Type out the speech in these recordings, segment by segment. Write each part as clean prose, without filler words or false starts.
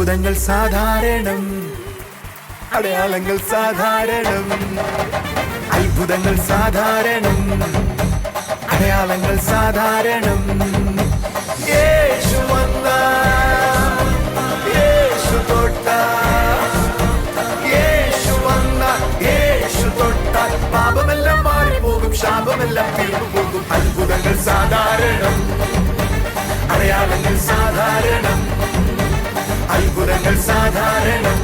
അത്ഭുതങ്ങൾ സാധാരണം, അടയാളങ്ങൾ സാധാരണം. അത്ഭുതങ്ങൾ സാധാരണം, അടയാളങ്ങൾ സാധാരണം. യേശു വന്ന, യേശു തൊട്ട, യേശു വന്ന, യേശു തൊട്ട, പാപമെല്ലാം മാറിപ്പോകും, ശാപമെല്ലാം തീർന്നുപോകും. അത്ഭുതങ്ങൾ സാധാരണം, അടയാളങ്ങൾ സാധാരണം. അത്ഭുതങ്ങൾ സാധാരണം,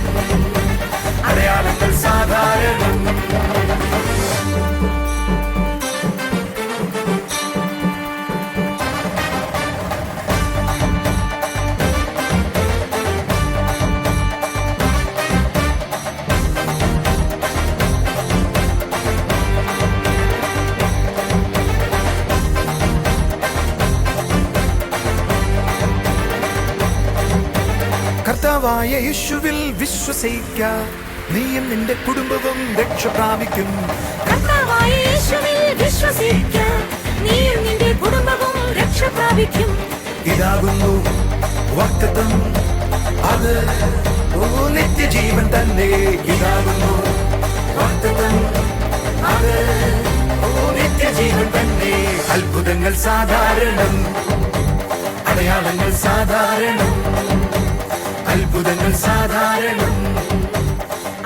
അടയാളങ്ങൾ സാധാരണം. കർത്താവായ യേശുവിൽ വിശ്വസിക്ക, നീയും നിന്റെ കുടുംബവും രക്ഷ പ്രാപിക്കും. കർത്താവായ യേശുവിൽ വിശ്വസിക്ക, നീയും നിന്റെ കുടുംബവും രക്ഷ പ്രാപിക്കും. ഇതാകുന്നു വാഗ്ദത്തം, അത് നിത്യജീവൻ തന്നെ. ഇതാകുന്നു വാഗ്ദത്തം, അത് നിത്യജീവൻ തന്നെ. അത്ഭുതങ്ങൾ സാധാരണം, അടയാളങ്ങൾ സാധാരണം. അത്ഭുതങ്ങൾ സാധാരണം,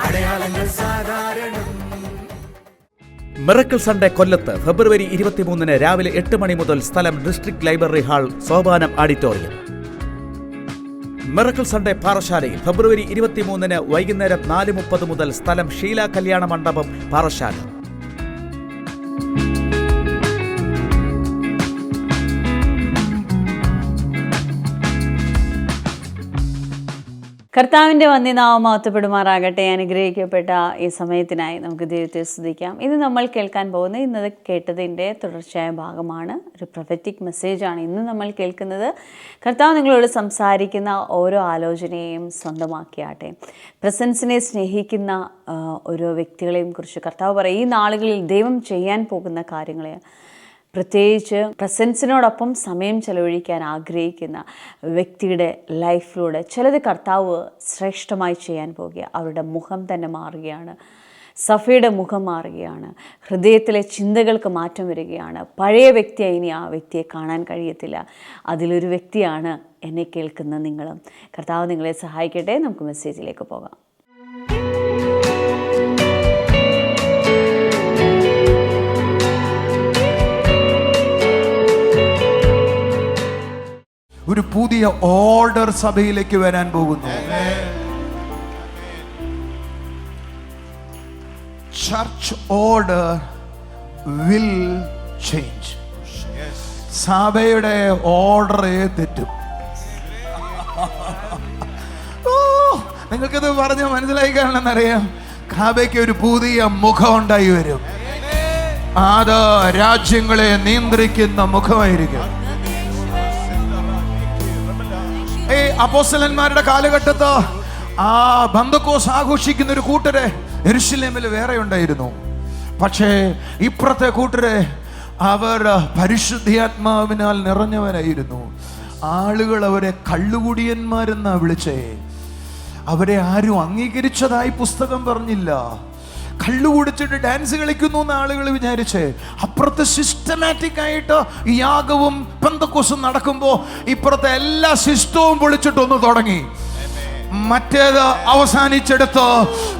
അടയാളങ്ങൾ സാധാരണം. മിറക്കിൾ സൺഡേ കൊല്ലത്ത് ഫെബ്രുവരി 23 രാവിലെ 8 മണി മുതൽ. സ്ഥലം district library hall, Sopanam auditorium. Miracle Sunday പാറശാലയിൽ ഫെബ്രുവരി 23 വൈകുന്നേരം 4:30 മുതൽ. സ്ഥലം ഷീല കല്യാണ മണ്ഡപം, പാറശാല. കർത്താവിൻ്റെ വന്യനാമം മഹത്വപ്പെടുമാറാകട്ടെ. അനുഗ്രഹിക്കപ്പെട്ട ഈ സമയത്തിനായി നമുക്ക് ദൈവത്തെ സ്തുതിക്കാം. ഇന്ന് നമ്മൾ കേൾക്കാൻ പോകുന്നത്, ഇന്നത് കേട്ടതിൻ്റെ തുടർച്ചയായ ഭാഗമാണ്. ഒരു പ്രൊഫറ്റിക് മെസ്സേജാണ് ഇന്ന് നമ്മൾ കേൾക്കുന്നത്. കർത്താവ് നിങ്ങളോട് സംസാരിക്കുന്ന ഓരോ ആലോചനയെയും സ്വന്തമാക്കിയാട്ടെ. പ്രസൻസിനെ സ്നേഹിക്കുന്ന ഓരോ വ്യക്തികളെയും കുറിച്ച് കർത്താവ് പറയും, ഈ നാളുകളിൽ ദൈവം ചെയ്യാൻ പോകുന്ന കാര്യങ്ങളെ, പ്രത്യേകിച്ച് പ്രസൻസിനോടൊപ്പം സമയം ചെലവഴിക്കാൻ ആഗ്രഹിക്കുന്ന വ്യക്തിയുടെ ലൈഫിലൂടെ ചിലത് കർത്താവ് ശ്രേഷ്ഠമായി ചെയ്യാൻ പോകുക. അവരുടെ മുഖം തന്നെ മാറുകയാണ്, സഫയുടെ മുഖം മാറുകയാണ്, ഹൃദയത്തിലെ ചിന്തകൾക്ക് മാറ്റം വരികയാണ്. പഴയ വ്യക്തിയായി ഇനി ആ വ്യക്തിയെ കാണാൻ കഴിയത്തില്ല. അതിലൊരു വ്യക്തിയാണ് എന്നെ കേൾക്കുന്ന നിങ്ങളും. കർത്താവ് നിങ്ങളെ സഹായിക്കട്ടെ. നമുക്ക് മെസ്സേജിലേക്ക് പോകാം. ഒരു പുതിയ ഓർഡർ സഭയിലേക്ക് വരാൻ പോകുന്നു. Church order will change. സഭയുടെ ഓർഡർ തെറ്റും. നിങ്ങൾക്കിത് പറഞ്ഞ മനസ്സിലായി കാണണമെന്നറിയാം. സഭയ്ക്ക് ഒരു പുതിയ മുഖം ഉണ്ടായി വരും. അത് രാജ്യങ്ങളെ നിയന്ത്രിക്കുന്ന മുഖമായിരിക്കും. അപ്പോസ്തലന്മാരുടെ കാലഘട്ടത്ത് ആ പെന്തക്കോസ്ത് ആഘോഷിക്കുന്ന ഒരു കൂട്ടരെ യെരൂശലേമിൽ വേറെ ഉണ്ടായിരുന്നു. പക്ഷേ ഇപ്പുറത്തെ കൂട്ടരെ അവർ പരിശുദ്ധാത്മാവിനാൽ നിറഞ്ഞവരായിരുന്നു. ആളുകൾ അവരെ കള്ളുകുടിയന്മാരെന്നാ വിളിച്ചേ. അവരെ ആരും അംഗീകരിച്ചതായി പുസ്തകം പറഞ്ഞില്ല. കള്ളു കുടിച്ചിട്ട് ഡാൻസ് കളിക്കുന്നു എന്ന് ആളുകൾ വിചാരിച്ചേ. അപ്പുറത്തെ സിസ്റ്റമാറ്റിക് ആയിട്ട് ഈ യാഗവും പെന്തക്കോസ്തും നടക്കുമ്പോൾ ഇപ്പുറത്തെ എല്ലാ സിസ്റ്റവും പൊളിച്ചിട്ടൊന്ന് തുടങ്ങി. മറ്റേത് അവസാനിച്ചെടുത്ത്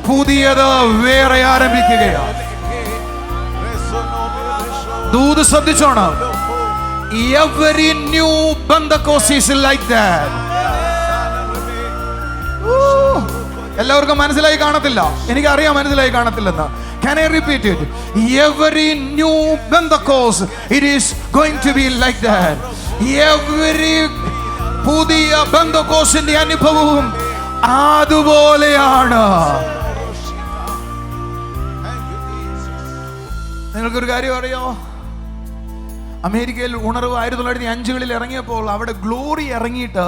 പുതിയത് വേറെ ആരംഭിക്കുകയാണ്. ദൂത് ശ്രദ്ധിച്ചോണം. Every new Pentecost is like that. എല്ലാവർക്കും മനസ്സിലായി കാണത്തില്ല, എനിക്കറിയാം മനസ്സിലായി കാണത്തില്ലെന്ന്. Can I repeat it? Every new Pentecost, it is going to be like that. Every പുതിയ പെന്തക്കോസ്തിന്റെ അനുഭവവും അതുപോലെയാണ്. നിങ്ങൾക്കൊരു കാര്യം അറിയോ? അമേരിക്കയിൽ ഉണർവ് 1905 ഇറങ്ങിയപ്പോൾ അവിടെ ഗ്ലോറി ഇറങ്ങിയിട്ട്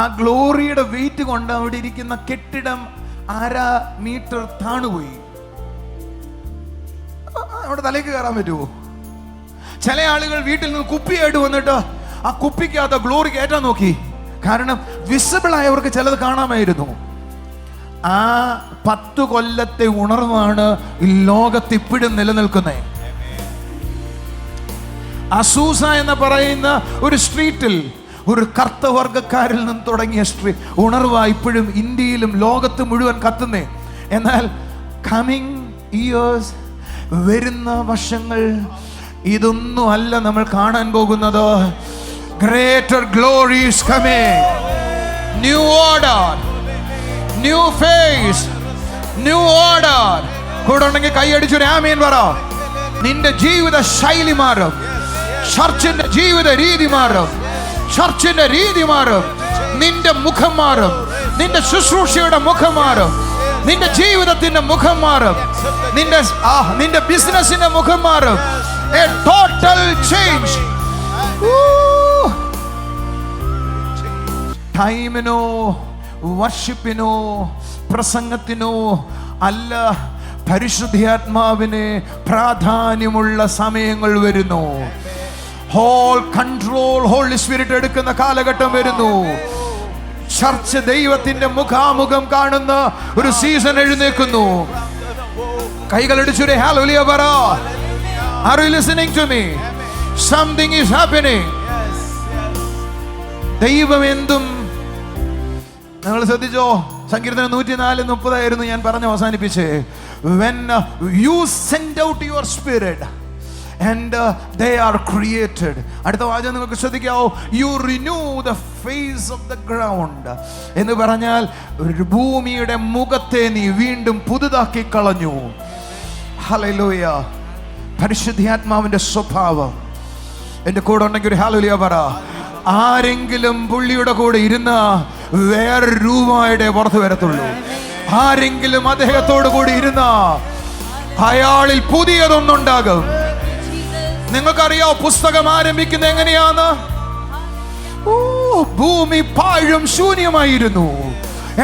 ആ ഗ്ലോറിയുടെ വെയിറ്റ് കൊണ്ട് അവിടെ ഇരിക്കുന്ന കെട്ടിടം 1/2 മീറ്റർ താണുപോയി. അവിടെ തലേക്ക് കയറാൻ പറ്റുമോ? ചില ആളുകൾ വീട്ടിൽ നിന്ന് കുപ്പിയായിട്ട് വന്നിട്ട് ആ കുപ്പിക്കകത്ത് ഗ്ലോറി കയറ്റാൻ നോക്കി, കാരണം വിസിബിൾ ആയവർക്ക് ചിലത് കാണാമായിരുന്നു. ആ 10 കൊല്ലത്തെ ഉണർവാണ് ഈ ലോകത്ത് ഇപ്പോഴും നിലനിൽക്കുന്നത്. അസൂസ എന്ന് പറയുന്ന ഒരു സ്ട്രീറ്റിൽ ഒരു കർത്തവർഗക്കാരിൽ നിന്ന് തുടങ്ങിയ ഉണർവ് ഇപ്പോഴും ഇന്ത്യയിലും ലോകത്ത് മുഴുവൻ കത്തുന്നേ. എന്നാൽ കമ്മിങ് ഇയേഴ്സ്, വരുന്ന വർഷങ്ങൾ, ഇതൊന്നും അല്ല നമ്മൾ കാണാൻ പോകുന്നത്. Greater glory is coming. New order, new face, new order. കൂടെ ഉണ്ടെങ്കിൽ കൈയടിച്ചൊരു ആമേൻ പറ. നിന്റെ ജീവിത ശൈലി മാറും, ചർച്ചിന്റെ ജീവിത രീതി മാറും, ചർച്ചിന്റെ രീതി മാറും, നിന്റെ മുഖം മാറും, നിന്റെ ശുശ്രൂഷയുടെ മുഖം മാറും, നിന്റെ ജീവിതത്തിന്റെ മുഖം മാറും, നിന്റെ ബിസിനസിന്റെ മുഖം മാറും. A total change. ടൈമിനോ വർഷിപ്പിനോ പ്രസംഗത്തിനോ അല്ല, പരിശുദ്ധാത്മാവിന് പ്രാധാന്യമുള്ള സമയങ്ങൾ വരുന്നു. ഹോൾ കൺട്രോൾ ഹോളി സ്പിരിറ്റ് എടുക്കുന്ന കാലഘട്ടം വരുന്നു. ചർച്ച് ദൈവത്തിന്റെ മുഖാമുഖം കാണുന്ന ഒരു സീസൺ എഴുന്നേൽക്കുന്നു. കൈകളടിച്ചൊരു ഹല്ലേലൂയ പറ. Are you listening to me? Something is happening. ദൈവം എന്തും നിങ്ങൾ ശ്രദ്ധിച്ചോ. സങ്കീർത്തനം 104:30 ഞാൻ പറഞ്ഞു അവസാനിപ്പിച്ചേ. When you send out your spirit and they are created. അടുത്ത വാചകം നിങ്ങൾക്ക് ശ്രദ്ധിക്കാവോ. You renew the face of the ground. എന്ന് പറഞ്ഞാൽ ഭൂമിയുടെ മുഖത്തെ നീ വീണ്ടും പുതുതാക്കി കളഞ്ഞു. ഹല്ലേലൂയ. പരിശുദ്ധാത്മാവിന്റെ സ്വഭാവം എൻ്റെ കൂടെ ഉണ്ടെങ്കിൽ ഒരു ഹല്ലേലൂയ പറ. ആരെങ്കിലും പുള്ളിയുടെ കൂടെ ഇരുന്ന വേറെ രൂപയുടെ പുറത്ത് വരത്തുള്ളൂ. ആരെങ്കിലും അദ്ദേഹത്തോട് കൂടി ഇരുന്ന അയാളിൽ പുതിയതൊന്നുണ്ടാകും. നിങ്ങൾക്കറിയാം പുസ്തകം ആരംഭിക്കുന്നത് എങ്ങനെയാന്ന്? ഭൂമി പാഴും ശൂന്യമായിരുന്നു,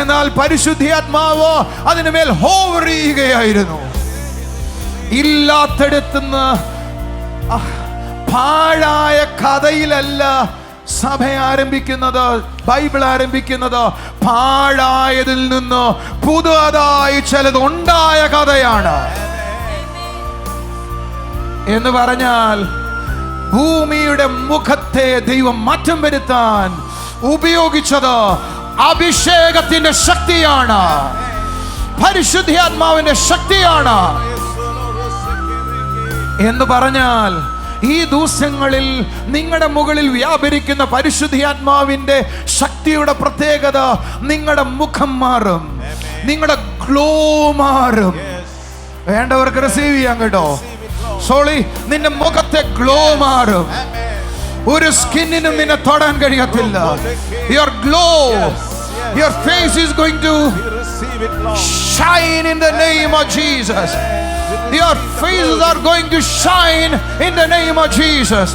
എന്നാൽ പരിശുദ്ധാത്മാവ് അതിനുമേൽ ഹോവർ ചെയ്യുകയായിരുന്നു. ഇല്ലാത്തടുത്തുനിന്ന് പാഴായ കഥയിലല്ല സഭ ആരംഭിക്കുന്നത്, ബൈബിൾ ആരംഭിക്കുന്നത്. പാഴായതിൽ നിന്ന് പുതുതായി ചിലത് ഉണ്ടായ കഥയാണ്. എന്ന് പറഞ്ഞാൽ ഭൂമിയുടെ മുഖത്തെ ദൈവം മാറ്റം വരുത്താൻ ഉപയോഗിച്ചത് അഭിഷേകത്തിന്റെ ശക്തിയാണ്, പരിശുദ്ധാത്മാവിന്റെ ശക്തിയാണ്. എന്ന് പറഞ്ഞാൽ ഈ ദിവസങ്ങളിൽ നിങ്ങളുടെ മുകളിൽ വ്യാപരിക്കുന്ന പരിശുദ്ധാത്മാവിന്റെ ശക്തിയുടെ പ്രത്യേകത, നിങ്ങളുടെ മുഖം മാറും, നിങ്ങളുടെ ഗ്ലോ മാറും. വേണ്ടവർക്ക് റിസീവ് ചെയ്യാൻ കേട്ടോ. സോളി, നിന്റെ മുഖത്തെ ഗ്ലോ മാറും. ഒരു സ്കിന്നിനും നിന്നെ തൊടാൻ കഴിയത്തില്ല. Your glow, your face is going to shine in the name of Jesus. Your faces are going to shine in the name of Jesus.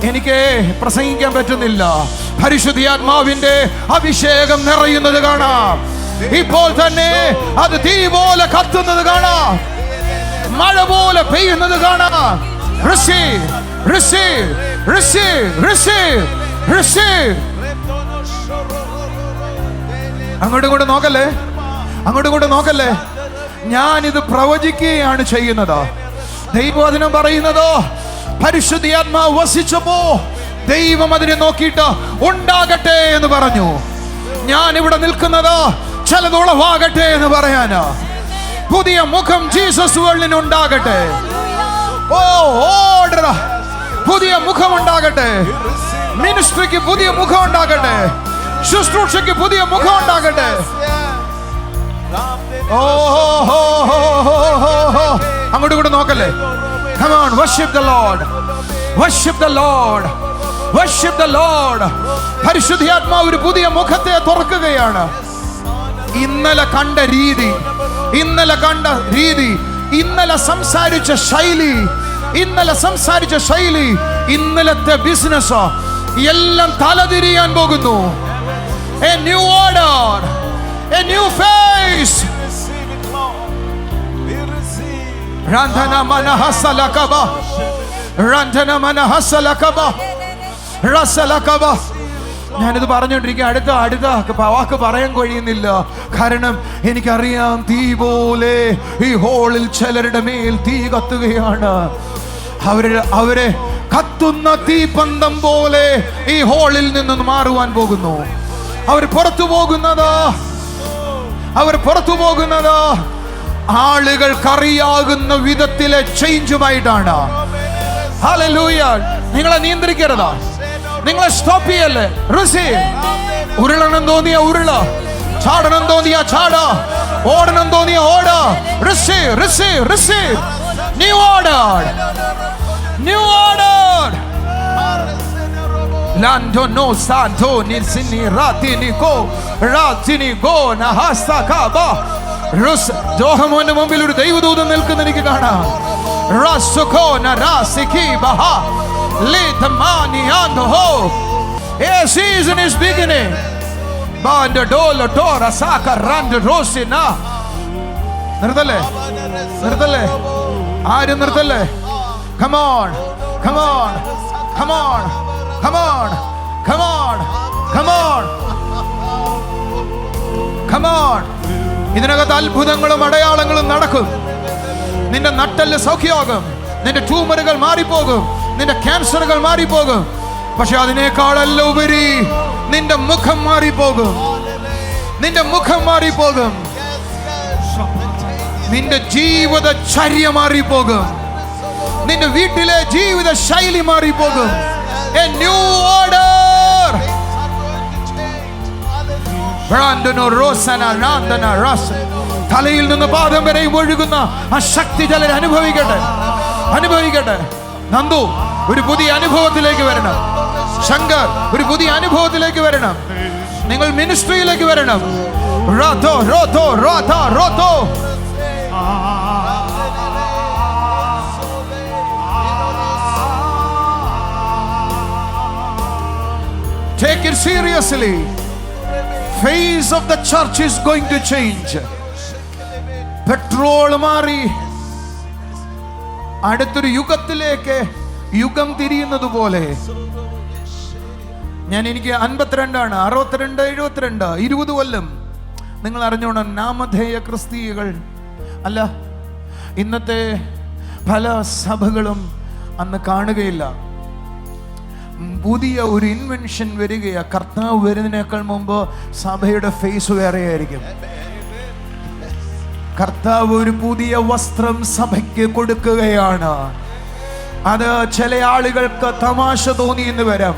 എനിക്ക് പ്രസംഗിക്കാൻ പറ്റുന്നില്ല. പരിശുദ്ധാത്മാവിന്റെ അഭിഷേകം നിറയുന്നത് കാണാം. ഇപ്പോൾ തന്നെ അത് തീ പോലെ കത്തുന്നത് കാണാം, മഴ പോലെ പെയ്യുന്നത് കാണാം. Receive, receive, receive, receive, receive. അങ്ങോട്ടും ഇങ്ങോട്ടും നോക്കല്ലേ, അങ്ങോട്ടും ഇങ്ങോട്ടും നോക്കല്ലേ. ഞാനിത് പ്രവചിക്കുകയാണ് ചെയ്യുന്നത്. ദൈവവചനം പറയുന്നത് പരിശുദ്ധാത്മാവ് വസിച്ചപ്പോ ദൈവം അതിനെ നോക്കിയിട്ട് ഉണ്ടാകട്ടെ എന്ന് പറഞ്ഞു. ഞാൻ ഇവിടെ നിൽക്കുന്നത് ചിലത് ഉളവാകട്ടെ എന്ന് പറയാനാ. പുതിയ മുഖം ജീസസ് വേൾഡിന് ഉണ്ടാകട്ടെ. ഓ ഓർഡർ, പുതിയ മുഖം ഉണ്ടാകട്ടെ. മിനിസ്ട്രിക്ക് പുതിയ മുഖം ഉണ്ടാകട്ടെ. ശുശ്രൂഷയ്ക്ക് പുതിയ മുഖം ഉണ്ടാകട്ടെ. അങ്ങോട്ട് കൂടെ നോക്കല്ലേ. Come on, worship the Lord, worship the Lord, worship the Lord. പരിശുദ്ധാത്മാവ് ഒരു പുതിയ മുഖത്തെ തുറക്കുകയാണ്. ഇന്നലെ കണ്ട രീതി, ഇന്നലെ കണ്ട രീതി, ഇന്നലെ സംസാരിച്ച ശൈലി, ഇന്നലെ സംസാരിച്ച ശൈലി, ഇന്നലത്തെ ബിസിനസ് എല്ലാം തലതിരിയാൻ പോകുന്നു. A new order, a new face. Randhana mana hasalakaba, Randhana mana hasalakaba. റസലകബ. ഞാനിത് പറഞ്ഞോണ്ടിരിക്കുക, അടുത്ത വാക്ക് പറയാൻ കഴിയുന്നില്ല. കാരണം എനിക്കറിയാം, തീ പോലെ ഈ ഹോളിൽ ചിലരുടെ മേൽ തീ കത്തുകയാണ്. അവരെ കത്തുന്ന തീപന്തം പോലെ ഈ ഹോളിൽ നിന്ന് മാറുവാൻ പോകുന്നു. അവർ പുറത്തു പോകുന്നത് ആളുകൾക്കറിയാകുന്ന വിധത്തിലെ ചേഞ്ചുമായിട്ടാണ്. ഹല്ലേലൂയ. നിങ്ങളെ നിയന്ത്രിക്കരുത്, നിങ്ങളെ സ്റ്റോപ്പ് ചെയ്യല്ലേ. റിസീവ്. ഉരുളണം തോന്നിയ ഉരുള, ചാടണം തോന്നിയ ചാട, ഓടണം തോന്നിയ ഓട. Receive, receive, receive. New order, new order. Lando no santo ni sini ratini go na hasta kaba. Rus Johamone മുമ്പിൽ ഒരു ദൈവദൂതൻ നിൽക്കുന്ന എനിക്ക് കാണാം. Rasuko na rasiki baha litamani ando ho. A season is beginning. Banda dolo tora saka rand rosina. നിർത്തല്ലേ, നിർത്തല്ലേ, ആരും നിർത്തല്ലേ. Come on, come on, come on. Come on, come on, come on, come on. ഇതിനകത്ത് അത്ഭുതങ്ങളും അടയാളങ്ങളും നടക്കും. നിന്റെ നട്ടെല്ല് സൗഖ്യമാകും, നിന്റെ ട്യൂമറുകൾ മാറിപ്പോകും, നിന്റെ ക്യാൻസറുകൾ മാറിപ്പോകും. പക്ഷെ അതിനേക്കാളല്ല ഉപരി നിന്റെ മുഖം മാറിപ്പോകും, നിന്റെ മുഖം മാറിപ്പോകും, നിന്റെ ജീവിതചര്യ മാറിപ്പോകും, നിന്റെ വീട്ടിലെ ജീവിത ശൈലി മാറിപ്പോകും. A new order. Brandano Rosana Randana Ras. തലയിൽ നിന്ന് പാദം വരെ ഒഴുകുന്ന ആ ശക്തി ചിലർ അനുഭവിക്കട്ടെ. നന്ദു ഒരു പുതിയ അനുഭവത്തിലേക്ക് വരണം. ശങ്കർ ഒരു പുതിയ അനുഭവത്തിലേക്ക് വരണം. നിങ്ങൾ മിനിസ്ട്രിയിലേക്ക് വരണം. റോതോ റോതോ റോതോ റോതോ. Take it seriously. Face of the church is going to change. Petrol മാറി അടുത്തൊരു യുഗത്തിലേക്ക് യുഗം തിരിയുന്നത് പോലെ. എനിക്ക് 52 62 72 20 കൊല്ലം. നിങ്ങൾ അറിഞ്ഞോണം, നാമധേയ ക്രിസ്തീയകൾ അല്ല, ഇന്നത്തെ പല സഭകളും അന്ന് കാണുകയില്ല. പുതിയ ഒരു ഇൻവെൻഷൻ വരികയാ. കർത്താവ് വരുന്നതിനേക്കാൾ മുമ്പ് സഭയുടെ ഫേസ് വേറെയായിരിക്കും. കർത്താവ് ഒരു പുതിയ വസ്ത്രം സഭയ്ക്ക് കൊടുക്കുകയാണ്. അത് ചില ആളുകൾക്ക് തമാശ തോന്നി എന്ന് വരാം.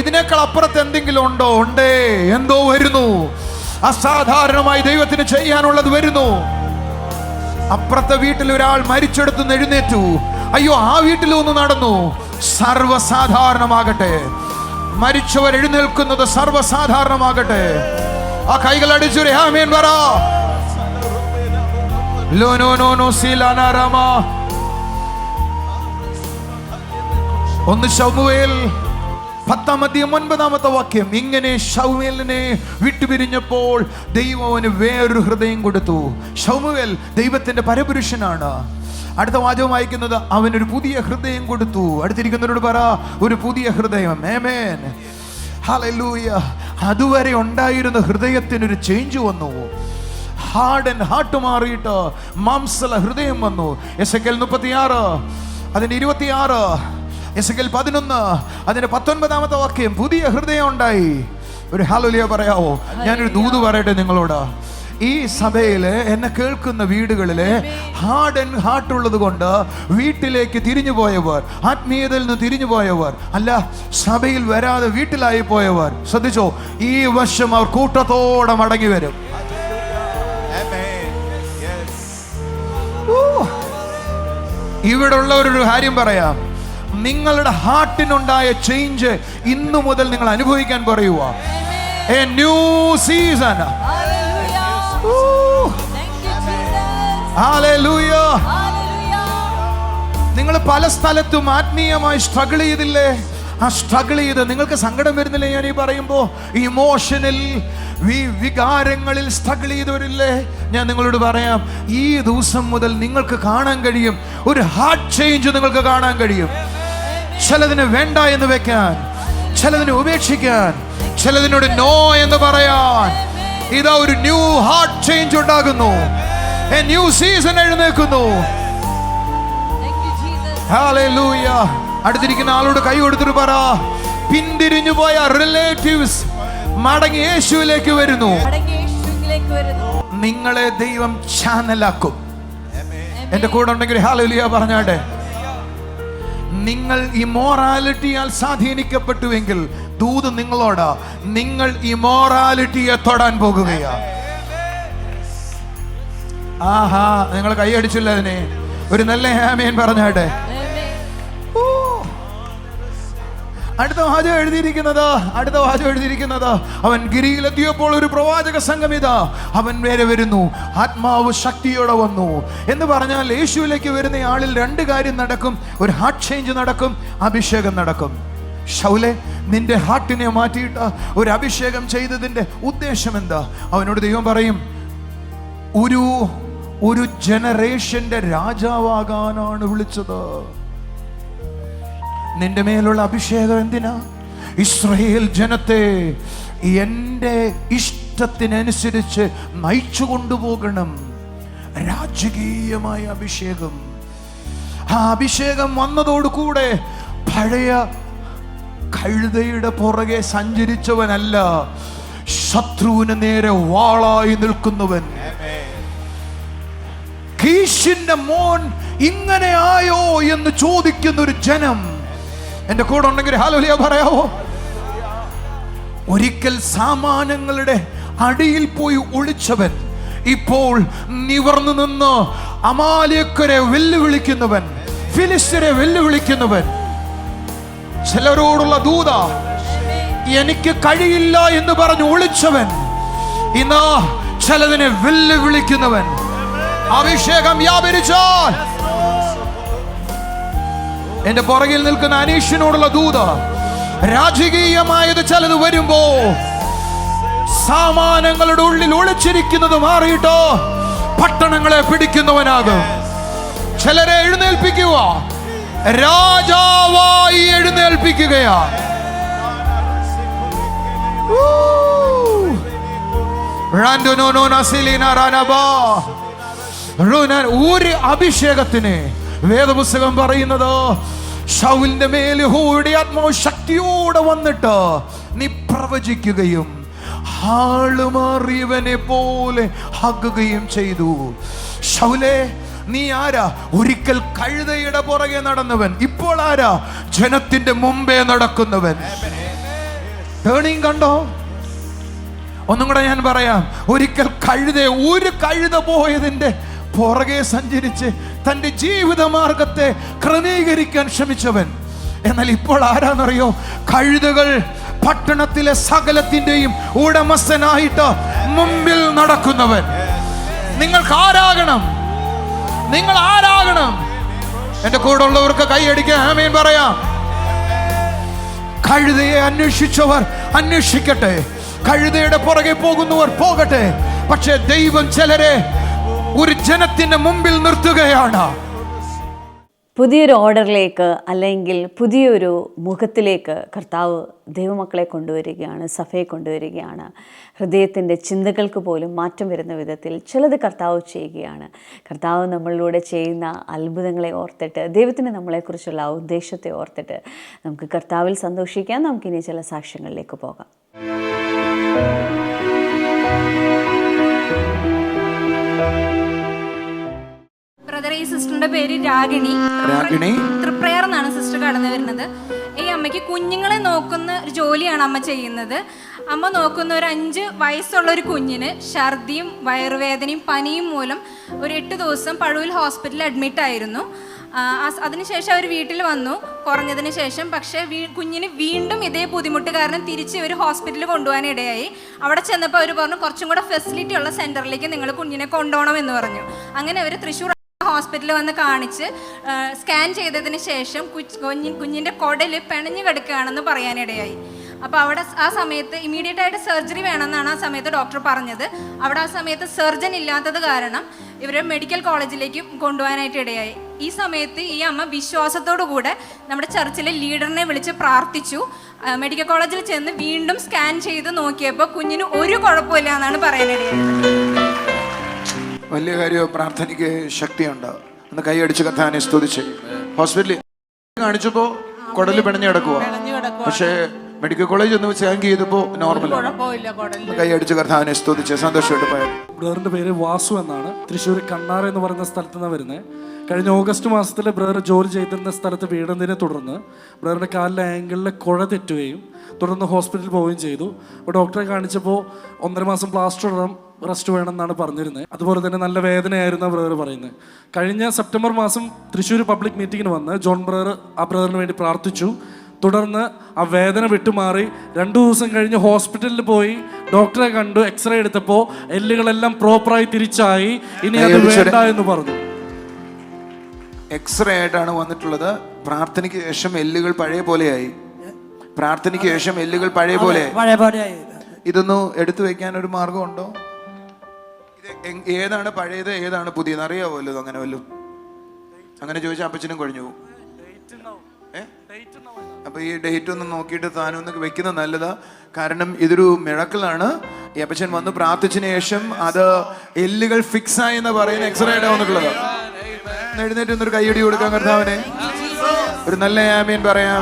ഇതിനേക്കാൾ അപ്പുറത്ത് എന്തെങ്കിലും ഉണ്ടോ? ഉണ്ടേ. എന്തോ വരുന്നു, അസാധാരണമായി ദൈവത്തിന് ചെയ്യാനുള്ളത് വരുന്നു. അപ്പുറത്തെ വീട്ടിൽ ഒരാൾ മരിച്ചെടുത്ത് എഴുന്നേറ്റു. അയ്യോ, ആ വീട്ടിലൊന്ന് നടന്നു. സർവസാധാരണമാകട്ടെ. മരിച്ചവർ എഴുന്നേൽക്കുന്നത് സർവസാധാരണമാകട്ടെ. ആ കൈകൾ അടിച്ചൊരു ആമേൻ പറ. ഒന്ന് ശമൂവേൽ 10:9 വാക്യം. ഇങ്ങനെ ശമൂവേലിനെ വിട്ടുപിരിഞ്ഞപ്പോൾ ദൈവം അവന് വേറൊരു ഹൃദയം കൊടുത്തു. ശമൂവേൽ ദൈവത്തിന്റെ പരപുരുഷനാണ്. അടുത്ത വാചകം വായിക്കുന്നത്, അവനൊരു പുതിയ ഹൃദയം കൊടുത്തു. അടുത്തിരിക്കുന്നവരോട് പറ, ഒരു പുതിയ ഹൃദയം. ആമേൻ, ഹല്ലേലൂയ. അതുവരെ ഉണ്ടായിരുന്ന ഹൃദയത്തിനൊരു ചേഞ്ച് വന്നു. ഹാർട്ട് മാറിയിട്ട് മാംസല ഹൃദയം വന്നു. എസെക്കേൽ 36 അതിന്റെ 26, എസെക്കേൽ 11 അതിന്റെ 19 വാക്യം. പുതിയ ഹൃദയം ഉണ്ടായി. ഒരു ഹല്ലേലൂയ പറയാവോ? ഞാനൊരു ദൂത് പറയട്ടെ നിങ്ങളോട്. ഈ സഭയില് എന്നെ കേൾക്കുന്ന വീടുകളിലെ ഹാർട്ട് ഉള്ളത് കൊണ്ട് വീട്ടിലേക്ക് തിരിഞ്ഞു പോയവർ, ആത്മീയതയിൽ നിന്ന് തിരിഞ്ഞു പോയവർ, അല്ല സഭയിൽ വരാതെ വീട്ടിലായി പോയവർ, ശ്രദ്ധിച്ചോ, ഈ വർഷം അവർ കൂട്ടത്തോടെ മടങ്ങി വരും. ഇവിടെ ഉള്ളവരൊരു കാര്യം പറയാം. നിങ്ങളുടെ ഹാർട്ടിനുണ്ടായ ചേഞ്ച് ഇന്നു മുതൽ നിങ്ങൾ അനുഭവിക്കാൻ പറയുക. A new season. Hallelujah. നിങ്ങൾ പല സ്ഥലത്തും ആത്മീയമായി സ്ട്രഗിൾ ചെയ്തില്ലേ? ആ സ്ട്രഗിൾ ചെയ്ത് നിങ്ങൾക്ക് സങ്കടം വരുന്നില്ലേ? ഞാൻ ഈ പറയുമ്പോൾ ഇമോഷണൽ വികാരങ്ങളിൽ സ്ട്രഗിൾ ചെയ്തവരില്ലേ? ഞാൻ നിങ്ങളോട് പറയാം, ഈ ദിവസം മുതൽ നിങ്ങൾക്ക് കാണാൻ കഴിയും, ഒരു ഹാർട്ട് ചേഞ്ച് നിങ്ങൾക്ക് കാണാൻ കഴിയും. ചിലതിന് വേണ്ട എന്ന് വെക്കാൻ, ചിലതിനെ ഉപേക്ഷിക്കാൻ, ചിലതിനോട് നോ എന്ന് പറയാൻ. ഇതാ ഒരു ന്യൂ ഹാർട്ട് ചേഞ്ച് ഉണ്ടാകുന്നു. A new season എഴുന്നേൽക്കുന്നു. ഹല്ലേലൂയ. അടുത്തിരിക്കുന്ന ആളോട് കൈ കൊടുത്തിട്ട് പറ, പിന്തിരിഞ്ഞു പോയ റിലേറ്റീവ്സ് മടങ്ങി യേശുവിലേക്ക് വരുന്നു. നിങ്ങളെ ദൈവം ചാനലാക്കും. എന്റെ കൂടെ ഉണ്ടെങ്കിൽ ഹല്ലേലൂയ പറഞ്ഞാട്ടെ. നിങ്ങൾ ഇമോറാലിറ്റിയാൽ സ്വാധീനിക്കപ്പെട്ടുവെങ്കിൽ ദൂത് നിങ്ങളോട്, നിങ്ങൾ ഇമോറാലിറ്റിയെ തൊടാൻ പോകുകയാ. ആഹാ, നിങ്ങൾ കൈയടിച്ചില്ല അതിനെ. ഒരു നല്ല ആമേൻ പറഞ്ഞാട്ടെ. അടുത്ത വാചകം എഴുതിയിരിക്കുന്നത് അവൻ ഗിരിയിലെത്തിയപ്പോൾ ഒരു പ്രവാചക സംഘം ഇതാ അവൻ നേരെ വരുന്നു, ആത്മാവ് ശക്തിയോടെ വന്നു എന്ന് പറഞ്ഞാൽ യേശുവിലേക്ക് വരുന്ന ആളിൽ രണ്ട് കാര്യം നടക്കും. ഒരു ഹാർട്ട് ചേഞ്ച് നടക്കും, അഭിഷേകം നടക്കും. ശൗലേ, നിന്റെ ഹാർട്ടിനെ മാറ്റിയിട്ട് ഒരു അഭിഷേകം ചെയ്തതിന്റെ ഉദ്ദേശം എന്താ? അവനോട് ദൈവം പറയും, ഒരു ജനറേഷന്റെ രാജാവാകാനാണ് വിളിച്ചത്. നിന്റെ മേലുള്ള അഭിഷേകം എന്തിനാ? ഇസ്രായേൽ ജനത്തെ എൻ്റെ ഇഷ്ടത്തിനനുസരിച്ച് നയിച്ചു കൊണ്ടുപോകണം. രാജകീയമായ അഭിഷേകം. ആ അഭിഷേകം വന്നതോടുകൂടെ പഴയ കഴുതയുടെ പുറകെ സഞ്ചരിച്ചവനല്ല, ശത്രുവിന് നേരെ വാളായി നിൽക്കുന്നവൻ. കീശിന്റെ മോൻ ഇങ്ങനെ ആയോ എന്ന് ചോദിക്കുന്ന ഒരു ജനം എന്റെ കൂടെ ഉണ്ടെങ്കിൽ ഹല്ലേലൂയ പറയാവോ? ഒരിക്കൽ സാമാനങ്ങളുടെ അടിയിൽ പോയി ഒളിച്ചവൻ ഇപ്പോൾ നിവർന്നു നിന്ന് അമാലേക്കരെ വെല്ലുവിളിക്കുന്നവൻ, ഫിലിസ്ത്യരെ വെല്ലുവിളിക്കുന്നവൻ. ചിലരോടുള്ള ദൂത, എനിക്ക് കഴിയില്ല എന്ന് പറഞ്ഞു ഒളിച്ചവൻ ഇന്ന് ചിലതിനെ വെല്ലുവിളിക്കുന്നവൻ. അഭിഷേകം വ്യാപരിച്ചാൽ എന്റെ പുറകിൽ നിൽക്കുന്ന അനീഷിനോടുള്ള ദൂത്, രാജകീയമായത് ചിലത് വരുമ്പോ സാമാനങ്ങളുടെ ഉള്ളിൽ ഒളിച്ചിരിക്കുന്നത് മാറിയിട്ടോ പട്ടണങ്ങളെ പിടിക്കുന്നവനാകും. ചിലരെ എഴുന്നേൽപ്പിക്കുക, രാജാവായി എഴുന്നേൽപ്പിക്കുകയാ. ഒരു അഭിഷേകത്തിന് വേദപുസ്തകം പറയുന്നത്, ശൗലിന്റെ മേൽ യഹോവയുടെ ആത്മാവ് ശക്തിയോടെ വന്നിട്ട് നീ പ്രവചിക്കുകയും ആളുമാറിയവനെ പോലെ ആകുകയും ചെയ്തു. ശൗലേ, നീ ആരാ? ഒരിക്കൽ കഴുതയുടെ പുറകെ നടന്നവൻ, ഇപ്പോൾ ആരാ? ജനത്തിന്റെ മുമ്പേ നടക്കുന്നവൻ. ടേണിംഗ് കണ്ടോ? ഒന്നും കൂടെ ഞാൻ പറയാം. ഒരിക്കൽ ഒരു കഴുത പോയതിന്റെ പുറകെ സഞ്ചരിച്ച് തന്റെ ജീവിത മാർഗത്തെ ക്രമീകരിക്കാൻ ശ്രമിച്ചവൻ. എന്നാൽ ഇപ്പോൾ ആരാന്നറിയോ? കഴുതകൾ പട്ടണത്തിലെ സകലത്തിന്റെയും ഉടമസ്ഥനായിട്ട് മുമ്പിൽ നടക്കുന്നവൻ. നിങ്ങൾക്ക് ആരാകണം? നിങ്ങൾ ആരാകണം? എന്റെ കൂടെ ഉള്ളവർക്ക് കൈയടിക്കാൻ ആമേൻ പറയാം. കഴുതയെ അന്വേഷിച്ചവർ അന്വേഷിക്കട്ടെ, കഴുതയുടെ പുറകെ പോകുന്നവർ പോകട്ടെ. പക്ഷേ ദൈവം ചിലരെ ഒരു ജനത്തിന്റെ മുമ്പിൽ നിർത്തുകയാണ്. പുതിയൊരു ഓർഡറിലേക്ക് അല്ലെങ്കിൽ പുതിയൊരു മുഖത്തിലേക്ക് കർത്താവ് ദൈവമക്കളെ കൊണ്ടുവരികയാണ്, സഭയെ കൊണ്ടുവരികയാണ്. ഹൃദയത്തിൻ്റെ ചിന്തകൾക്ക് പോലും മാറ്റം വരുന്ന വിധത്തിൽ ചിലത് കർത്താവ് ചെയ്യുകയാണ്. കർത്താവ് നമ്മളിലൂടെ ചെയ്യുന്ന അത്ഭുതങ്ങളെ ഓർത്തിട്ട്, ദൈവത്തിന് നമ്മളെക്കുറിച്ചുള്ള ഉദ്ദേശത്തെ ഓർത്തിട്ട് നമുക്ക് കർത്താവിൽ സന്തോഷിക്കാം. നമുക്കിനി ചില സാക്ഷ്യങ്ങളിലേക്ക് പോകാം. ബ്രദർ, ഈ സിസ്റ്ററിന്റെ പേര് രാഗിണി. തൃപ്രയർ എന്നാണ് സിസ്റ്റർ കടന്നു വരുന്നത്. ഈ അമ്മയ്ക്ക് കുഞ്ഞുങ്ങളെ നോക്കുന്ന ഒരു ജോലിയാണ് അമ്മ ചെയ്യുന്നത്. അമ്മ നോക്കുന്ന ഒരു 5 വയസ്സുള്ള ഒരു കുഞ്ഞിന് ഛർദിയും വയറുവേദനയും പനിയും മൂലം ഒരു 8 ദിവസം പഴുവിൽ ഹോസ്പിറ്റലിൽ അഡ്മിറ്റ് ആയിരുന്നു. അതിനുശേഷം അവർ വീട്ടിൽ വന്നു കുറഞ്ഞതിന് ശേഷം. പക്ഷേ കുഞ്ഞിന് വീണ്ടും ഇതേ ബുദ്ധിമുട്ട് കാരണം തിരിച്ച് ഇവർ ഹോസ്പിറ്റലിൽ കൊണ്ടുപോകാനിടയായി. അവിടെ ചെന്നപ്പോൾ അവർ പറഞ്ഞു, കുറച്ചും കൂടെ ഫെസിലിറ്റി ഉള്ള സെൻറ്ററിലേക്ക് നിങ്ങൾ കുഞ്ഞിനെ കൊണ്ടുപോകണം എന്ന് പറഞ്ഞു. അങ്ങനെ അവർ തൃശ്ശൂർ ഹോസ്പിറ്റലിൽ വന്ന് കാണിച്ച് സ്കാൻ ചെയ്തതിന് ശേഷം കുഞ്ഞിൻ്റെ കുടൽ പിണഞ്ഞു കിടക്കുകയാണെന്ന് പറയാനിടയായി. അപ്പോൾ അവിടെ ആ സമയത്ത് ഇമ്മീഡിയറ്റ് ആയിട്ട് സർജറി വേണമെന്നാണ് ആ സമയത്ത് ഡോക്ടർ പറഞ്ഞത്. അവിടെ ആ സമയത്ത് സർജൻ ഇല്ലാത്തത് കാരണം ഇവർ മെഡിക്കൽ കോളേജിലേക്ക് കൊണ്ടുപോകാനായിട്ട് ഇടയായി. ഈ സമയത്ത് ഈ അമ്മ വിശ്വാസത്തോടു കൂടെ നമ്മുടെ ചർച്ചിലെ ലീഡറിനെ വിളിച്ച് പ്രാർത്ഥിച്ചു. മെഡിക്കൽ കോളേജിൽ ചെന്ന് വീണ്ടും സ്കാൻ ചെയ്ത് നോക്കിയപ്പോൾ കുഞ്ഞിന് ഒരു കുഴപ്പമില്ല എന്നാണ് പറയാനിടയായത്. വലിയ കാര്യം, പ്രാർത്ഥനയ്ക്ക് ശക്തിയുണ്ട്. ഒന്ന് കൈയടിച്ച് കർത്താവിനെ സ്തുതിച്ച്. ഹോസ്പിറ്റലിൽ കാണിച്ചപ്പോ കുടല് പിണഞ്ഞു കിടക്കുക, പക്ഷേ മെഡിക്കൽ കോളേജ് ഒന്ന് സ്കാൻ ചെയ്തപ്പോ നോർമലാണ്. കൈയടിച്ച് കർത്താവിനെ സ്തുതിച്ച് സന്തോഷമായിട്ട് പോയത്. ബ്രദറിന്റെ പേര് വാസു എന്നാണ്. തൃശ്ശൂർ കണ്ണാറ എന്ന് പറയുന്ന സ്ഥലത്ത് നിന്നാണ് വരുന്നത്. കഴിഞ്ഞ ഓഗസ്റ്റ് മാസത്തിൽ ബ്രദർ ജോലി ചെയ്തിരുന്ന സ്ഥലത്ത് വീടുന്നതിനെ തുടർന്ന് ബ്രദറിന്റെ കാലിലെ ആംഗിളിൽ കുഴ തെറ്റുകയും തുടർന്ന് ഹോസ്പിറ്റലിൽ പോവുകയും ചെയ്തു. അപ്പോൾ ഡോക്ടറെ കാണിച്ചപ്പോൾ 1.5 മാസം പ്ലാസ്റ്റർ ഇടാൻ റെസ്റ്റ് വേണമെന്നാണ് പറഞ്ഞിരുന്നത്. അതുപോലെ തന്നെ നല്ല വേദനയായിരുന്നു ബ്രദർ പറയുന്നത്. കഴിഞ്ഞ സെപ്റ്റംബർ മാസം തൃശ്ശൂർ പബ്ലിക് മീറ്റിങ്ങിന് വന്ന് ജോൺ ബ്രദർ ആ ബ്രദറിന് വേണ്ടി പ്രാർത്ഥിച്ചു. തുടർന്ന് ആ വേദന വിട്ടുമാറി 2 ദിവസം കഴിഞ്ഞ് ഹോസ്പിറ്റലിൽ പോയി ഡോക്ടറെ കണ്ടു. എക്സ്റേ എടുത്തപ്പോൾ എല്ലുകളെല്ലാം പ്രോപ്പറായി തിരിച്ചായി. ഇനി അത് വേണ്ട എന്ന് പറഞ്ഞു. എക്സ്റേ ആയിട്ടാണ് വന്നിട്ടുള്ളത്. പ്രാർത്ഥനയ്ക്ക് ശേഷം എല്ലുകൾ പഴയ പോലെയായി. പ്രാർത്ഥനയ്ക്ക് ശേഷം എല്ലുകൾ പഴയ പോലെയായി. ഇതൊന്ന് എടുത്തു വെക്കാൻ ഒരു മാർഗമുണ്ടോ? ഇത് ഏതാണ് പഴയത്, ഏതാണ് പുതിയത് അറിയാമല്ലോ? അങ്ങനെ വല്ലതും അങ്ങനെ ചോദിച്ചാൽ അപ്പച്ചനും കഴിഞ്ഞു പോകും. അപ്പൊ ഈ ഡേറ്റ് ഒന്ന് നോക്കിയിട്ട് താനും ഒന്ന് വെക്കുന്നത് നല്ലതാ. കാരണം ഇതൊരു മിറക്കിളാണ്. ഈ അപ്പച്ചൻ വന്ന് പ്രാർത്ഥിച്ചതിന് ശേഷം അത് എല്ലുകൾ ഫിക്സ് ആയി എന്ന് പറയുന്ന എക്സ്റേ ആയിട്ടാണ് വന്നിട്ടുള്ളത്. എഴുന്നേറ്റ് ഒന്നൊരു കൈയടി കൊടുക്കാൻ കർത്താവിനെ. ഒരു നല്ല ആമീൻ പറയാം.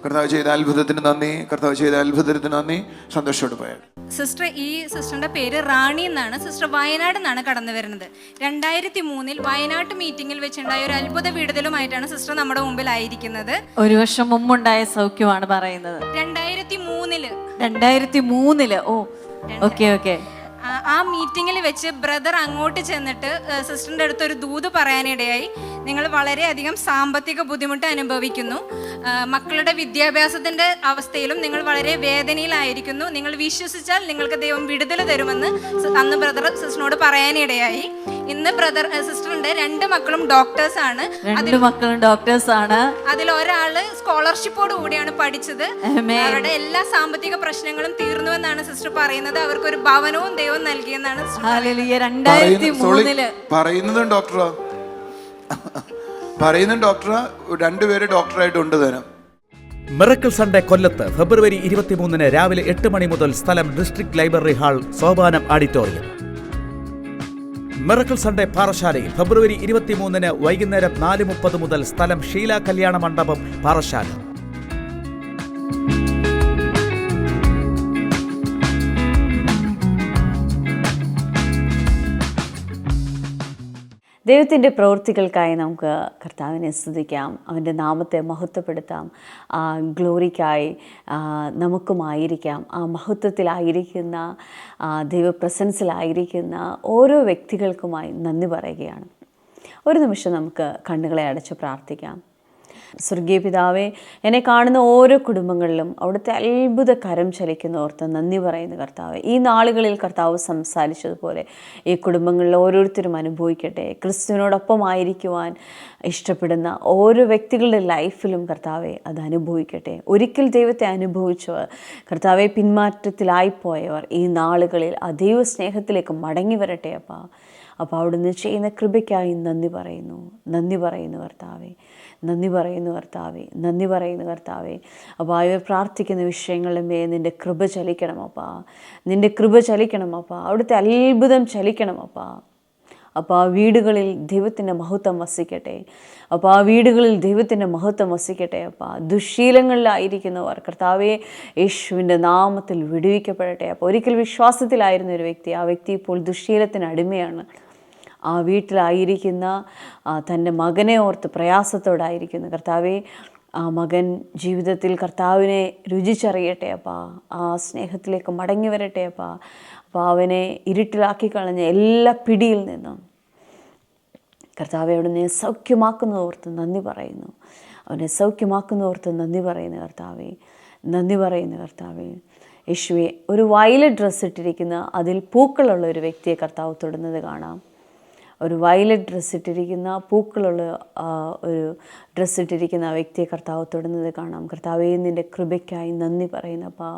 കർത്താവ് ചെയ്ത അത്ഭുതത്തിന് നന്ദി, കർത്താവ് ചെയ്ത അത്ഭുതത്തിന് നന്ദി. സന്തോഷത്തോട് പോയാൽ സിസ്റ്റർ, ഈ സിസ്റ്ററിന്റെ പേര് റാണി എന്നാണ്. സിസ്റ്റർ വയനാട് നിന്നാണ് കടന്നു വരുന്നത്. 2003 വയനാട്ട് മീറ്റിംഗിൽ വെച്ചുണ്ടായ ഒരു അത്ഭുത വിടുതലുമായിട്ടാണ് സിസ്റ്റർ നമ്മുടെ മുമ്പിലായിരിക്കുന്നത്. 1 വർഷം മുമ്പുണ്ടായ സൗഖ്യമാണ് പറയുന്നത്. 2003 ഓ, ഓക്കെ ഓക്കെ. ആ മീറ്റിങ്ങിൽ വെച്ച് ബ്രദർ അങ്ങോട്ട് ചെന്നിട്ട് സിസ്റ്ററിൻ്റെ അടുത്ത് ഒരു ദൂത് പറയാനിടയായി. നിങ്ങൾ വളരെയധികം സാമ്പത്തിക ബുദ്ധിമുട്ട് അനുഭവിക്കുന്നു, മക്കളുടെ വിദ്യാഭ്യാസത്തിൻ്റെ അവസ്ഥയിലും നിങ്ങൾ വളരെ വേദനയിലായിരിക്കുന്നു, നിങ്ങൾ വിശ്വസിച്ചാൽ നിങ്ങൾക്ക് ദൈവം വിടുതൽ തരുമെന്ന് അന്ന് ബ്രദർ സിസ്റ്ററിനോട് പറയാനിടയായി. ഇന്ന് സിസ്റ്ററിന്റെ 2 മക്കളും ഡോക്ടേഴ്സാണ്. അതിൽ ഒരാള് സ്കോളർഷിപ്പോട് കൂടിയാണ് പഠിച്ചത്. അവരുടെ എല്ലാ സാമ്പത്തിക പ്രശ്നങ്ങളും തീർന്നുവെന്നാണ് സിസ്റ്റർ പറയുന്നത്. അവർക്കൊരു ഭവനവും ദൈവം നൽകിയെന്നാണ് പറയുന്ന ഡോക്ടർ. 2 പേര് ഡോക്ടറായിട്ടുണ്ട് തരാം. മിറക്കിൾ സൺഡേ കൊല്ലത്ത് ഫെബ്രുവരി 23 രാവിലെ 8 മണി മുതൽ. സ്ഥലം district library hall, Sopanam auditorium. Miracle Sunday പാറശാലയിൽ ഫെബ്രുവരി 23 വൈകുന്നേരം 4:30 മുതൽ. സ്ഥലം ഷീല കല്യാണ മണ്ഡപം, പാറശാല. ദൈവത്തിൻ്റെ പ്രവൃത്തികൾക്കായി നമുക്ക് കർത്താവിനെ സ്തുതിക്കാം, അവൻ്റെ നാമത്തെ മഹത്വപ്പെടുത്താം. ഗ്ലോറിക്കായി നമുക്കുമായിരിക്കാം. ആ മഹത്വത്തിലായിരിക്കുന്ന, ദൈവപ്രസൻസിലായിരിക്കുന്ന ഓരോ വ്യക്തികൾക്കുമായി നന്ദി പറയുകയാണ്. ഒരു നിമിഷം നമുക്ക് കണ്ണുകളെ അടച്ച് പ്രാർത്ഥിക്കാം. സ്വർഗീയ പിതാവേ, എന്നെ കാണുന്ന ഓരോ കുടുംബങ്ങളിലും അവിടുത്തെ അത്ഭുത കരം ചലിക്കുന്നോർത്ത് നന്ദി പറയുന്ന കർത്താവേ, ഈ നാളുകളിൽ കർത്താവ് സംസാരിച്ചതുപോലെ ഈ കുടുംബങ്ങളിൽ ഓരോരുത്തരും അനുഭവിക്കട്ടെ. ക്രിസ്തുവിനോടൊപ്പമായിരിക്കുവാൻ ഇഷ്ടപ്പെടുന്ന ഓരോ വ്യക്തികളുടെ ലൈഫിലും കർത്താവെ അത് അനുഭവിക്കട്ടെ. ഒരിക്കൽ ദൈവത്തെ അനുഭവിച്ചവർ, കർത്താവെ പിന്മാറ്റത്തിലായിപ്പോയവർ ഈ നാളുകളിൽ ആ ദൈവസ്നേഹത്തിലേക്ക് മടങ്ങി വരട്ടെ അപ്പാ. അപ്പോൾ അവിടുന്ന് ചെയ്യുന്ന കൃപയ്ക്കായി നന്ദി പറയുന്നു കർത്താവെ, നന്ദി പറയുന്നു കർത്താവെ. അപ്പോൾ അവർ പ്രാർത്ഥിക്കുന്ന വിഷയങ്ങളുടെ മേൽ നിൻ്റെ കൃപ ചലിക്കണമപ്പാ, അവിടുത്തെ അത്ഭുതം ചലിക്കണമപ്പാ. അപ്പോൾ ആ വീടുകളിൽ ദൈവത്തിൻ്റെ മഹത്വം വസിക്കട്ടെ. അപ്പോൾ ദുശ്ശീലങ്ങളിലായിരിക്കുന്നവർ കർത്താവെ യേശുവിൻ്റെ നാമത്തിൽ വിടുവിക്കപ്പെടട്ടെ. അപ്പോൾ ഒരിക്കൽ വിശ്വാസത്തിലായിരുന്ന ഒരു വ്യക്തി, ആ വ്യക്തി ഇപ്പോൾ ദുശ്ശീലത്തിന് അടിമയാണ്. ആ വീട്ടിലായിരിക്കുന്ന തൻ്റെ മകനെ ഓർത്ത് പ്രയാസത്തോടായിരിക്കുന്നു കർത്താവെ. ആ മകൻ ജീവിതത്തിൽ കർത്താവിനെ രുചിച്ചറിയട്ടെ അപ്പാ, ആ സ്നേഹത്തിലേക്ക് മടങ്ങി വരട്ടെ അപ്പാ. അപ്പോൾ അവനെ ഇരുട്ടിലാക്കി കളഞ്ഞ എല്ലാ പിടിയിൽ നിന്നും കർത്താവെ അവിടുന്ന് സൗഖ്യമാക്കുന്നതോർത്ത് നന്ദി പറയുന്നു. അവനെ സൗഖ്യമാക്കുന്നതോർത്ത് നന്ദി പറയുന്നു കർത്താവെ. യേശുവെ, ഒരു വയലറ്റ് ഡ്രസ്സ് ഇട്ടിരിക്കുന്ന, അതിൽ പൂക്കളുള്ള ഒരു വ്യക്തിയെ കർത്താവ് തൊടുന്നത് കാണാം. ഒരു വയലറ്റ് ഡ്രസ്സ് ഇട്ടിരിക്കുന്ന, പൂക്കളുള്ള ഒരു ഡ്രസ്സ് ഇട്ടിരിക്കുന്ന ആ വ്യക്തിയെ കർത്താവ് തൊടുന്നത് കാണാം. കർത്താവേ, നിൻ്റെ കൃപയ്ക്കായി നന്ദി പറയുന്നപ്പാ,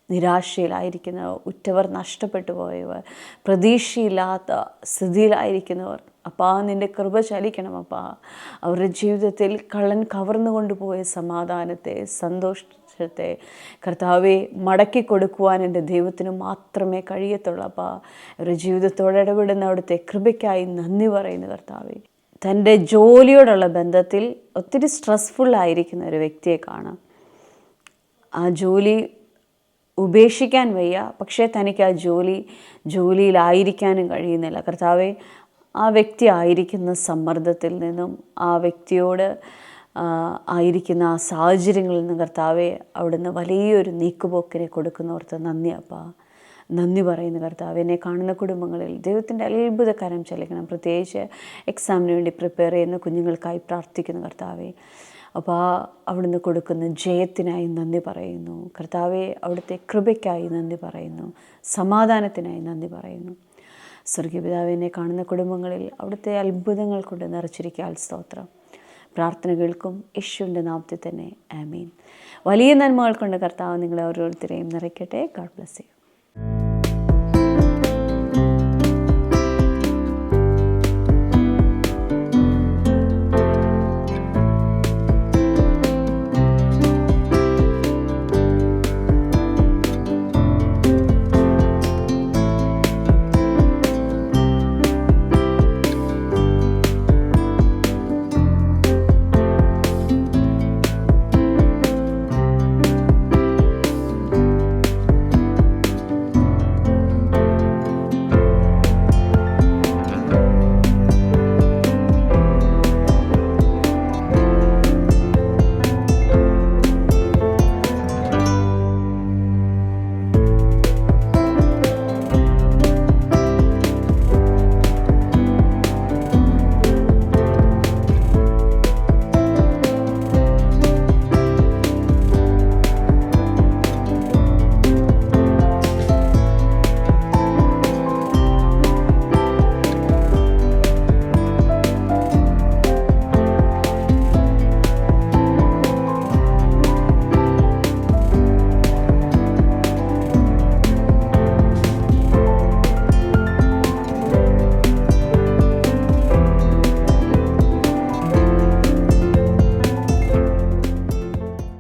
നിരാശയിലായിരിക്കുന്നവർ, ഉറ്റവർ നഷ്ടപ്പെട്ടു പോയവർ, പ്രതീക്ഷയില്ലാത്ത സ്ഥിതിയിലായിരിക്കുന്നവർ, അപ്പാ നിൻ്റെ കൃപ ചലിക്കണം അപ്പാ. അവരുടെ ജീവിതത്തിൽ കള്ളൻ കവർന്നു കൊണ്ടുപോയ സമാധാനത്തെ, സന്തോഷത്തെ കർത്താവെ മടക്കി കൊടുക്കുവാൻ എൻ്റെ ദൈവത്തിന് മാത്രമേ കഴിയത്തുള്ളൂ അപ്പാ. അവരുടെ ജീവിതത്തോട് ഇടപെടുന്ന അവിടുത്തെ കൃപയ്ക്കായി നന്ദി പറയുന്നു കർത്താവെ. തൻ്റെ ജോലിയോടുള്ള ബന്ധത്തിൽ ഒത്തിരി സ്ട്രെസ്ഫുള്ളായിരിക്കുന്ന ഒരു വ്യക്തിയെ കാണാം. ആ ജോലി ഉപേക്ഷിക്കാൻ വയ്യ, പക്ഷേ തനിക്ക് ആ ജോലിയിലായിരിക്കാനും കഴിയുന്നില്ല. കർത്താവെ, ആ വ്യക്തി ആയിരിക്കുന്ന സമ്മർദ്ദത്തിൽ നിന്നും, ആ വ്യക്തിയോട് ആയിരിക്കുന്ന ആ സാഹചര്യങ്ങളിൽ നിന്നും കർത്താവെ അവിടുന്ന് വലിയൊരു നീക്കുപോക്കിനെ കൊടുക്കുന്നവർക്ക് നന്ദി അപ്പാ. നന്ദി പറയുന്നു കർത്താവ്. എന്നെ കാണുന്ന കുടുംബങ്ങളിൽ ദൈവത്തിൻ്റെ അത്ഭുതകരം ചലിക്കണം. പ്രത്യേകിച്ച് എക്സാമിന് വേണ്ടി പ്രിപ്പയർ ചെയ്യുന്ന കുഞ്ഞുങ്ങൾക്കായി പ്രാർത്ഥിക്കുന്നു കർത്താവെ. അപ്പോൾ അവിടുന്ന് കൊടുക്കുന്ന ജയത്തിനായി നന്ദി പറയുന്നു കർത്താവെ. അവിടുത്തെ കൃപയ്ക്കായി നന്ദി പറയുന്നു, സമാധാനത്തിനായി നന്ദി പറയുന്നു. സ്വർഗീയ പിതാവേ, എന്നെ കാണുന്ന കുടുംബങ്ങളിൽ അവിടുത്തെ അത്ഭുതങ്ങൾ കൊണ്ട് നിറച്ചിരിക്കാൻ സ്തോത്രം. പ്രാർത്ഥന കേൾക്കും യേശുവിൻ്റെ നാമത്തിൽ തന്നെ ആമീൻ. വലിയ നന്മകൾ കൊണ്ട് കർത്താവ് നിങ്ങളെ ഓരോരുത്തരെയും നിറയ്ക്കട്ടെ. God bless you.